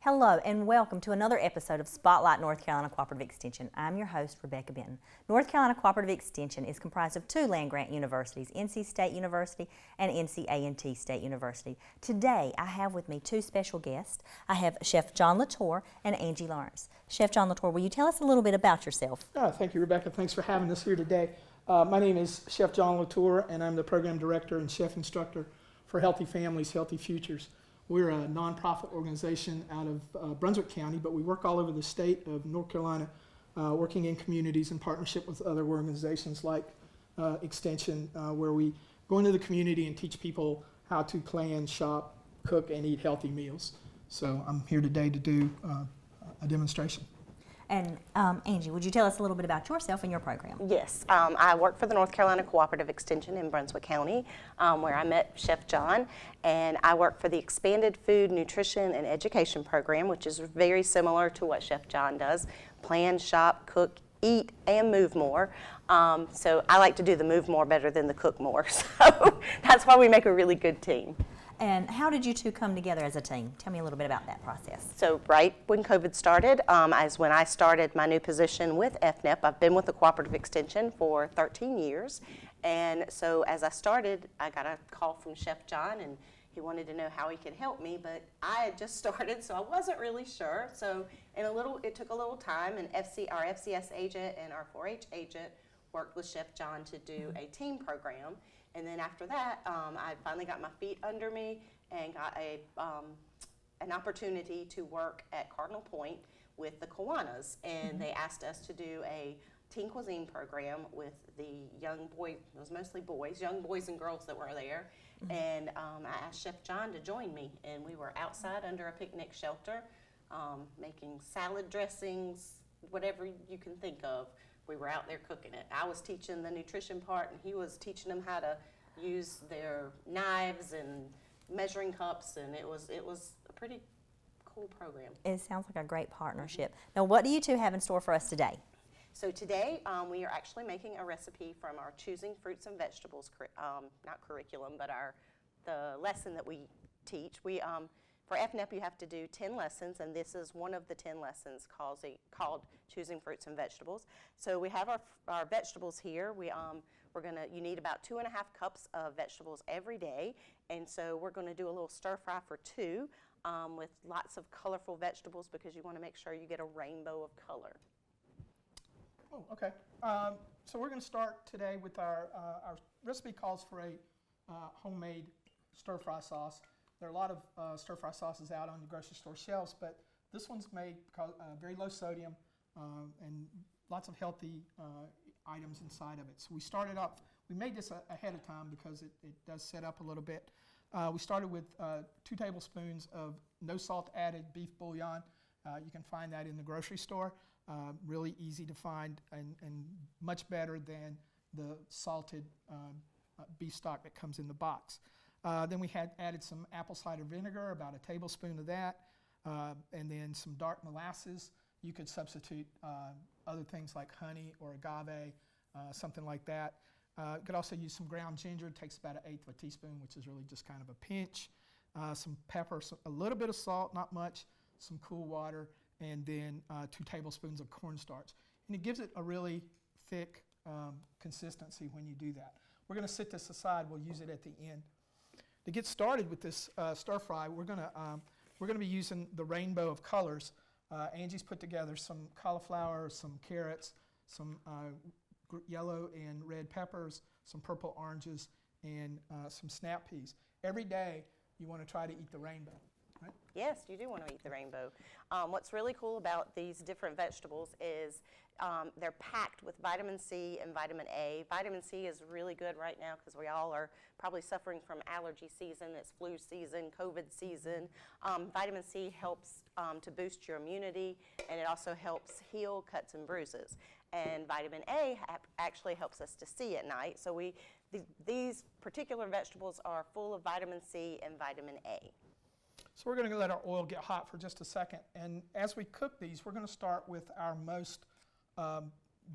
Hello and welcome to another episode of Spotlight North Carolina Cooperative Extension. I'm your host, Rebecca Benton. North Carolina Cooperative Extension is comprised of two land-grant universities, NC State University and NC State University. Today, I have with me two special guests. I have Chef John Latour and Angie Lawrence. Chef John Latour, will you tell us a little bit about yourself? Thank you, Rebecca. Thanks for having us here today. My name is Chef John Latour, and I'm the Program Director and Chef Instructor for Healthy Families, Healthy Futures. We're a nonprofit organization out of Brunswick County, but we work all over the state of North Carolina, working in communities in partnership with other organizations like Extension, where we go into the community and teach people how to plan, shop, cook, and eat healthy meals. So I'm here today to do a demonstration. And Angie, would you tell us a little bit about yourself and your program? Yes, I work for the North Carolina Cooperative Extension in Brunswick County, where I met Chef John, and I work for the Expanded Food, Nutrition, and Education Program, which is very similar to what Chef John does: plan, shop, cook, eat, and move more. So I like to do the move more better than the cook more, so that's why we make a really good team. And how did you two come together as a team? Tell me a little bit about that process. So right when COVID started, as when I started my new position with FNEP, I've been with the Cooperative Extension for 13 years. And so as I started, I got a call from Chef John, and he wanted to know how he could help me, but I had just started, so I wasn't really sure. So it took a little time, and our FCS agent and our 4-H agent worked with Chef John to do a team program. And then after that, I finally got my feet under me and got an opportunity to work at Cardinal Point with the Kiwanis. And they asked us to do a teen cuisine program with the young boys, it was mostly boys, young boys and girls that were there. And I asked Chef John to join me. And we were outside under a picnic shelter, making salad dressings, whatever you can think of. We were out there cooking it. I was teaching the nutrition part, and he was teaching them how to use their knives and measuring cups, and it was a pretty cool program. It sounds like a great partnership. Now, what do you two have in store for us today? So today, we are actually making a recipe from our Choosing Fruits and Vegetables, not curriculum, but the lesson that we teach. For FNEP, you have to do 10 lessons, and this is one of the 10 lessons called Choosing Fruits and Vegetables. So we have our vegetables here. You need about 2.5 cups of vegetables every day, and so we're going to do a little stir fry for 2 with lots of colorful vegetables, because you want to make sure you get a rainbow of color. Oh, okay. So we're going to start today with our recipe calls for a homemade stir-fry sauce. There are a lot of stir-fry sauces out on the grocery store shelves, but this one's made very low sodium and lots of healthy items inside of it. So we made this ahead of time because it does set up a little bit. We started with 2 tablespoons of no salt added beef bouillon. You can find that in the grocery store. Really easy to find and much better than the salted beef stock that comes in the box. Then we had added some apple cider vinegar, about a tablespoon of that, and then some dark molasses. You could substitute other things like honey or agave, something like that. You could also use some ground ginger. It takes about 1/8 of a teaspoon, which is really just kind of a pinch. Some pepper, a little bit of salt, not much, some cool water, and then 2 tablespoons of cornstarch. And it gives it a really thick consistency when you do that. We're going to set this aside. We'll use it at the end. To get started with this stir fry, we're going to be using the rainbow of colors. Angie's put together some cauliflower, some carrots, some yellow and red peppers, some purple oranges, and some snap peas. Every day you want to try to eat the rainbow, right? Yes, you do want to eat the rainbow. What's really cool about these different vegetables is they're packed with vitamin C and vitamin A. Vitamin C is really good right now because we all are probably suffering from allergy season. It's flu season, COVID season. Vitamin C helps to boost your immunity, and it also helps heal cuts and bruises. And vitamin A actually helps us to see at night. So these particular vegetables are full of vitamin C and vitamin A. So we're going to let our oil get hot for just a second. And as we cook these, we're going to start with our most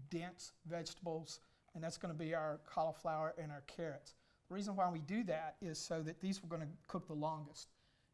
dense vegetables, and that's going to be our cauliflower and our carrots. The reason why we do that is so that these are going to cook the longest.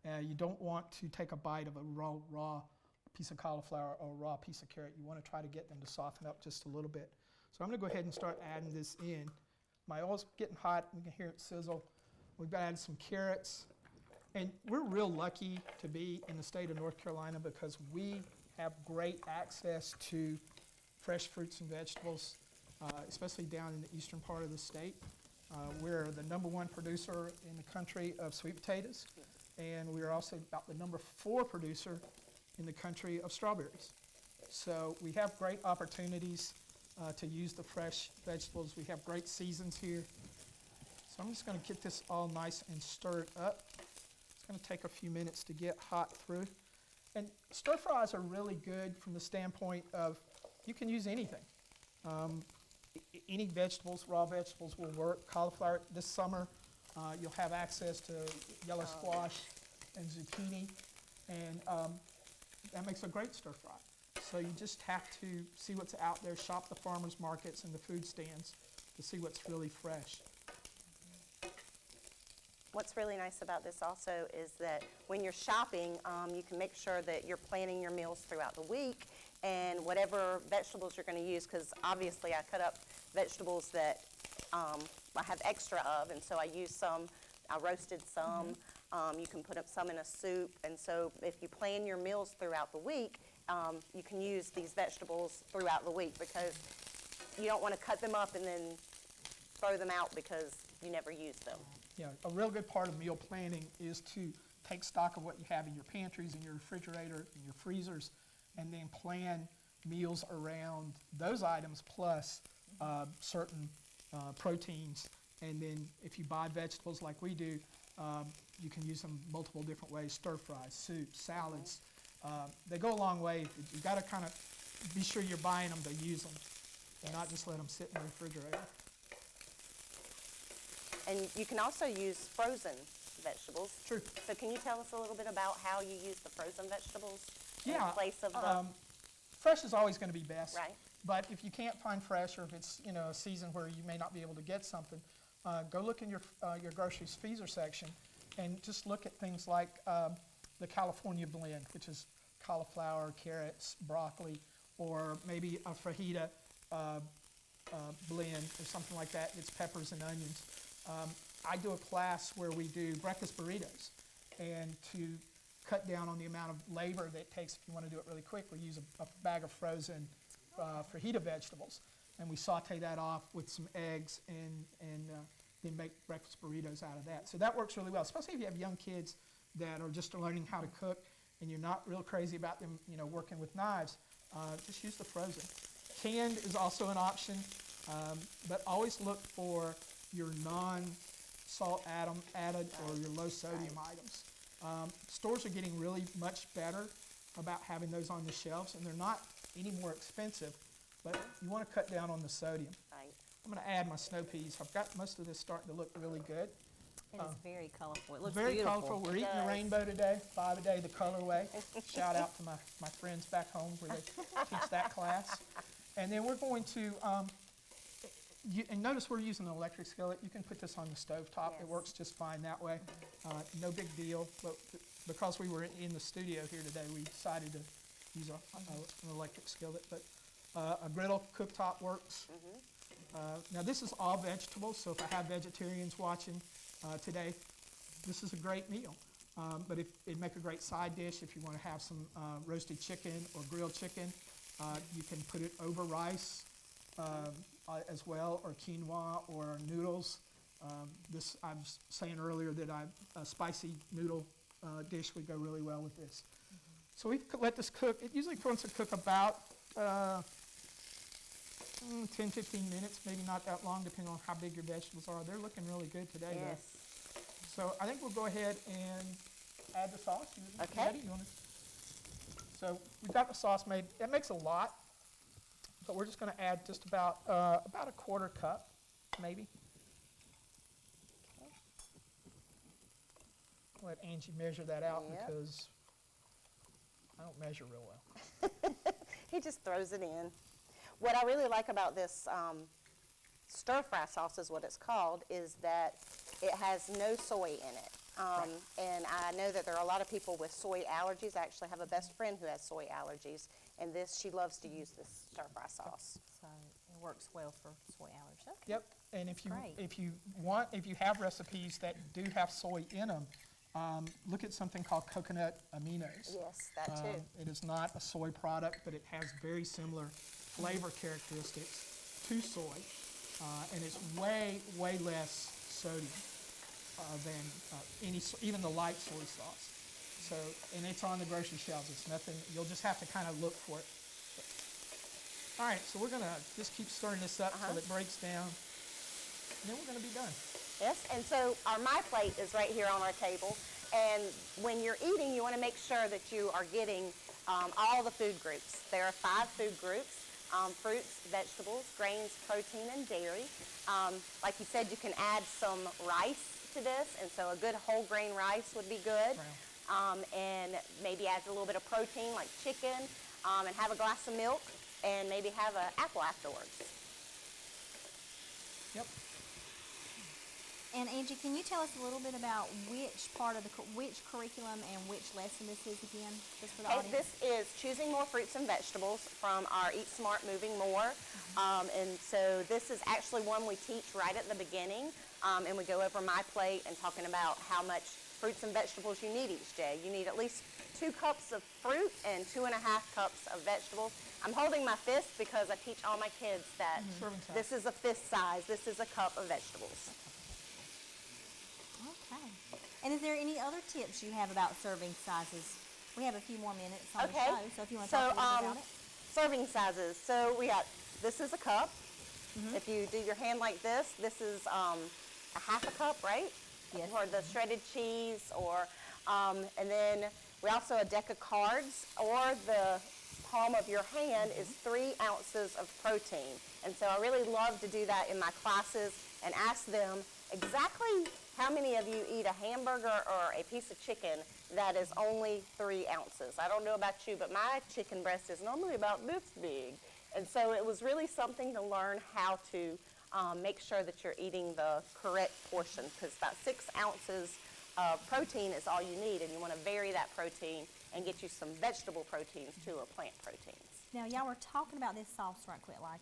You don't want to take a bite of a raw piece of cauliflower or a raw piece of carrot. You want to try to get them to soften up just a little bit. So I'm going to go ahead and start adding this in. My oil's getting hot. You can hear it sizzle. We've added some carrots. And we're real lucky to be in the state of North Carolina because we have great access to fresh fruits and vegetables, especially down in the eastern part of the state. We're the #1 producer in the country of sweet potatoes, and we are also about the #4 producer in the country of strawberries. So we have great opportunities to use the fresh vegetables. We have great seasons here. So I'm just going to get this all nice and stirred up. It's going to take a few minutes to get hot through. And stir fries are really good from the standpoint of you can use anything. Any vegetables, raw vegetables will work. Cauliflower this summer, you'll have access to yellow squash and zucchini, and that makes a great stir fry. So you just have to see what's out there, shop the farmers markets and the food stands to see what's really fresh. What's really nice about this also is that when you're shopping, you can make sure that you're planning your meals throughout the week and whatever vegetables you're going to use, because obviously I cut up vegetables that I have extra of, and so I use some, I roasted some, you can put up some in a soup, and so if you plan your meals throughout the week, you can use these vegetables throughout the week because you don't want to cut them up and then throw them out because you never use them. Yeah, a real good part of meal planning is to take stock of what you have in your pantries, in your refrigerator, in your freezers, and then plan meals around those items plus certain proteins. And then if you buy vegetables like we do, you can use them multiple different ways: stir fries, soups, salads. They go a long way. You've got to kind of be sure you're buying them to use them and not just let them sit in the refrigerator. And you can also use frozen vegetables. True. So can you tell us a little bit about how you use the frozen vegetables in Yeah, place of the... fresh is always going to be best. Right. But if you can't find fresh, or if it's a season where you may not be able to get something, go look in your groceries freezer section and just look at things like the California blend, which is cauliflower, carrots, broccoli, or maybe a fajita blend or something like that. It's peppers and onions. I do a class where we do breakfast burritos, and to cut down on the amount of labor that it takes if you want to do it really quick, we use a bag of frozen fajita vegetables, and we saute that off with some eggs and then make breakfast burritos out of that. So that works really well, especially if you have young kids that are just learning how to cook and you're not real crazy about them working with knives. Just use the frozen. Canned is also an option, but always look for your non-salt added or your low sodium items. Stores are getting really much better about having those on the shelves, and they're not any more expensive, but you want to cut down on the sodium. Right. I'm going to add my snow peas. I've got most of this starting to look really good. It is very colorful. It looks Very beautiful. colorful. We're eating the rainbow today, 5 a day, the colorway. Shout out to my friends back home where they teach that class. And then we're going to, and notice we're using an electric skillet. You can put this on the stove top. Yes. It works just fine that way. No big deal. But because we were in the studio here today, we decided to use an electric skillet. But a griddle cooktop works. Now this is all vegetables, so if I have vegetarians watching today, this is a great meal. But it'd make a great side dish if you want to have some roasted chicken or grilled chicken. You can put it over rice as well, or quinoa or noodles. I was saying earlier that a spicy noodle dish would go really well with this. So we let this cook. It usually wants to cook about 10, 15 minutes, maybe not that long, depending on how big your vegetables are. They're looking really good today, Yes. though. So I think we'll go ahead and add the sauce. You Okay. ready? So we've got the sauce made. It makes a lot, but we're just going to add just about a quarter cup, maybe. I'll let Angie measure that out Yep. because I don't measure real well. He just throws it in. What I really like about this stir-fry sauce is what it's called, is that it has no soy in it. And I know that there are a lot of people with soy allergies. I actually have a best friend who has soy allergies, and she loves to use this stir-fry sauce. So it works well for soy allergies. Okay. Yep, and if Great. you have recipes that do have soy in them, look at something called coconut aminos. Yes, that too. It is not a soy product, but it has very similar flavor characteristics to soy, and it's way, way less sodium than even the light soy sauce. So, and it's on the grocery shelves. It's nothing. You'll just have to kind of look for it. All right, so we're gonna just keep stirring this up until it breaks down, and then we're gonna be done. Yes, and so my plate is right here on our table. And when you're eating, you want to make sure that you are getting all the food groups. There are 5 food groups: fruits, vegetables, grains, protein, and dairy. Like you said, you can add some rice to this, and so a good whole grain rice would be good. And maybe add a little bit of protein like chicken, and have a glass of milk, and maybe have an apple afterwards. Yep. And Angie, can you tell us a little bit about which part of which curriculum and which lesson this is again, just for the audience? This is choosing more fruits and vegetables from our Eat Smart, Moving More. And so this is actually one we teach right at the beginning, and we go over my plate and talking about how much fruits and vegetables you need each day. You need at least 2 cups of fruit and 2.5 cups of vegetables. I'm holding my fist because I teach all my kids that this is a fist size. This is a cup of vegetables. Okay. And is there any other tips you have about serving sizes? We have a few more minutes on the show, so if you want to talk a little bit about it. Serving sizes. So we got, this is a cup. If you do your hand like this is a half a cup, right? Yes. Or the shredded cheese, or, and then we also, a deck of cards, or the palm of your hand is 3 ounces of protein. And so I really love to do that in my classes and ask them exactly how many of you eat a hamburger or a piece of chicken that is only 3 ounces. I don't know about you, but my chicken breast is normally about this big. And so it was really something to learn how to make sure that you're eating the correct portion, because about 6 ounces of protein is all you need, and you want to vary that protein and get you some vegetable proteins too, or plant proteins. Now, y'all were talking about this sauce right quick, like,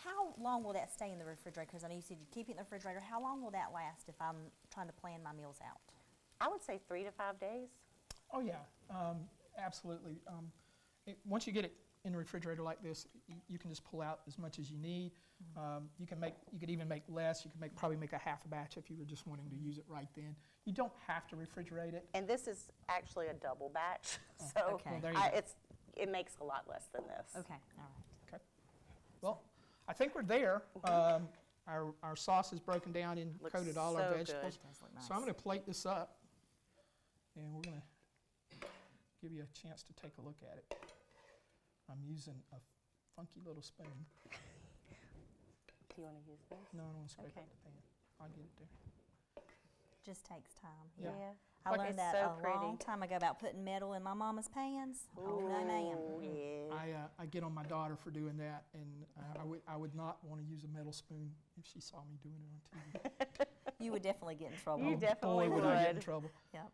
how long will that stay in the refrigerator? Because I know you said you keep it in the refrigerator. How long will that last if I'm trying to plan my meals out? I would say 3 to 5 days. Oh yeah, absolutely. Once you get it in the refrigerator like this, you can just pull out as much as you need. You could even make less. You could probably make a half a batch if you were just wanting to use it right then. You don't have to refrigerate it. And this is actually a double batch, so okay. Well, it makes a lot less than this. Okay, all right. Okay. Well, I think we're there. Our sauce is broken down and Looks coated all so our good. vegetables. Does look nice. So I'm going to plate this up, and we're going to give you a chance to take a look at it. I'm using a funky little spoon. Do you want to use this? No, I don't want to scrape Okay. up the pan. I'll get it there. Just takes time. Yeah. I Like learned it's that so a pretty. long time ago about putting metal in my mama's pans. Oh, no, ma'am. Oh, yeah. I get on my daughter for doing that, and I would not want to use a metal spoon if she saw me doing it on TV. You would definitely get in trouble. You definitely Boy, would I get in would. trouble. Yep.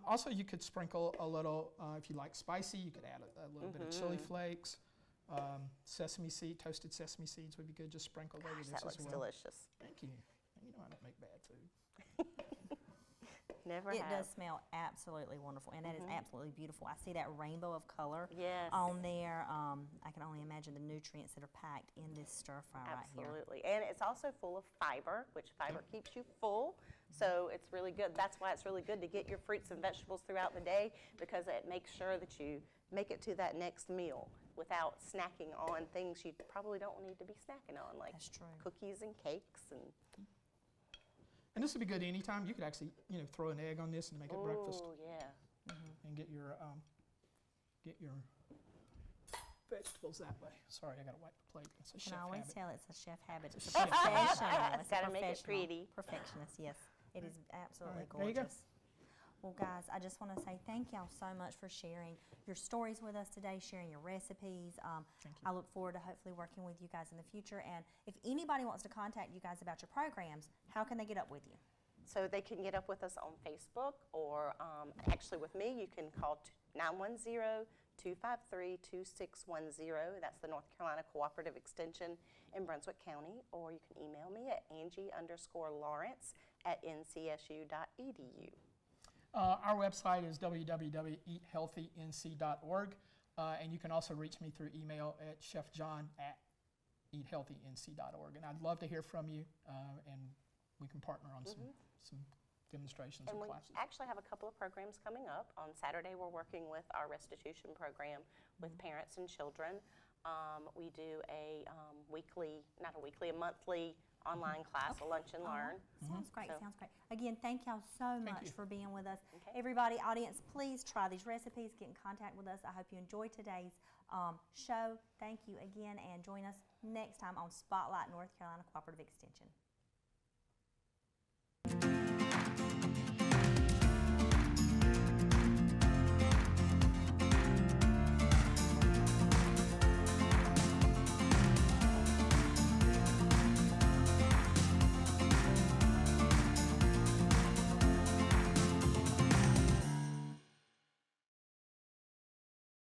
Also, you could sprinkle a little, if you like spicy, you could add a little bit of chili flakes. Sesame seed, toasted sesame seeds would be good. Just sprinkled over Gosh, this that as looks well. delicious. Thank you. You know I don't make bad food. Never It have. does smell absolutely wonderful, and that is absolutely beautiful. I see that rainbow of color Yes. on there. I can only imagine the nutrients that are packed in this stir fry right here. Absolutely. And it's also full of fiber, which fiber keeps you full. So it's really good. That's why it's really good to get your fruits and vegetables throughout the day, because it makes sure that you make it to that next meal without snacking on things you probably don't need to be snacking on, like That's true. cookies and cakes. And this would be good anytime. You could actually, throw an egg on this and make it breakfast, Oh, yeah. and get your vegetables that way. Sorry, I got to wipe the plate. It's a And chef I always habit. tell it's a chef habit. It's a chef professional. It's a Gotta make it professional. pretty. Perfectionist, yes. It is absolutely All right, there you go. gorgeous. Well, guys, I just want to say thank y'all so much for sharing your stories with us today, sharing your recipes. Thank you. I look forward to hopefully working with you guys in the future. And if anybody wants to contact you guys about your programs, how can they get up with you? So they can get up with us on Facebook, or actually with me, you can call 910-253-2610. That's the North Carolina Cooperative Extension in Brunswick County. Or you can email me at Angie_Lawrence@ncsu.edu. Our website is www.eathealthync.org, and you can also reach me through email at chefjohn@eathealthync.org. And I'd love to hear from you, and we can partner on some demonstrations And or we classes. actually have a couple of programs coming up. On Saturday, we're working with our restitution program with parents and children. We do a a monthly online class, a lunch and learn. Sounds great, So- sounds great. Again, thank y'all so much you. for being with us. Okay. Everybody, audience, please try these recipes, get in contact with us. I hope you enjoyed today's show. Thank you again, and join us next time on Spotlight North Carolina Cooperative Extension.